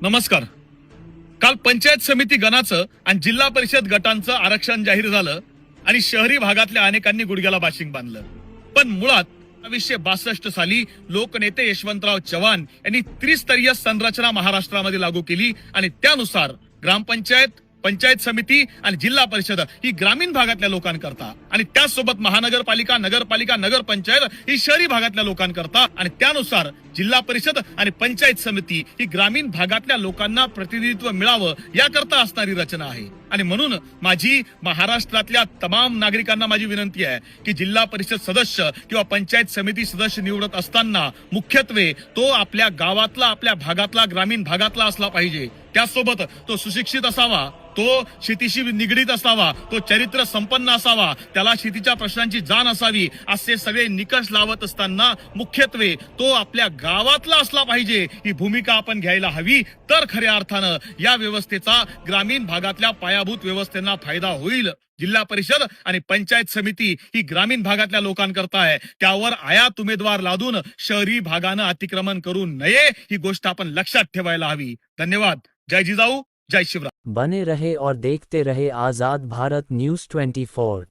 नमस्कार. काल पंचायत समिती गणाचं आणि जिल्हा परिषद गटांचं आरक्षण जाहीर झालं आणि शहरी भागातल्या अनेकांनी गुडघ्याला बाशिंग बांधलं. पण मुळात 1962 साली लोकनेते यशवंतराव चव्हाण यांनी त्रिस्तरीय संरचना महाराष्ट्रामध्ये लागू केली आणि त्यानुसार ग्रामपंचायत, पंचायत समिती आणि जिल्हा परिषद ही ग्रामीण भागातल्या लोकांकरता आणि त्याचसोबत महानगरपालिका, नगरपालिका, नगरपंचायत ही शहरी भागातल्या लोकांकरता आणि त्यानुसार जिल्हा परिषद आणि पंचायत समिती ही ग्रामीण भागातल्या लोकांना प्रतिनिधित्व मिळावं याकरता असणारी रचना आहे. आणि म्हणून माझी महाराष्ट्रातल्या तमाम नागरिकांना माझी विनंती आहे की जिल्हा परिषद सदस्य किंवा पंचायत समिती सदस्य निवडत असताना मुख्यत्वे तो आपल्या गावातला, आपल्या भागातला, ग्रामीण भागातला असला पाहिजे. त्याचसोबत तो सुशिक्षित असावा, तो शेतीशी निगडीत असावा, तो चरित्र संपन्न असावा, त्याला शेतीच्या प्रश्नांची जाण असावी. असे सगळे निकष लावत असताना मुख्यत्वे तो आपल्या गावातला असला पाहिजे ही भूमिका आपण घ्यायला हवी. तर खऱ्या अर्थानं या व्यवस्थेचा ग्रामीण भागातल्या पायाभूत व्यवस्थेला फायदा होईल. जिल्हा परिषद आणि पंचायत समिती ही ग्रामीण भागातल्या लोकांकरता आहे. त्यावर आयात उमेदवार लादून शहरी भागानं अतिक्रमण करू नये ही गोष्ट आपण लक्षात ठेवायला हवी. धन्यवाद. जय जिजाऊ, जय शिवराय. बने रहे और देखते रहे आजाद भारत न्यूज़ 24।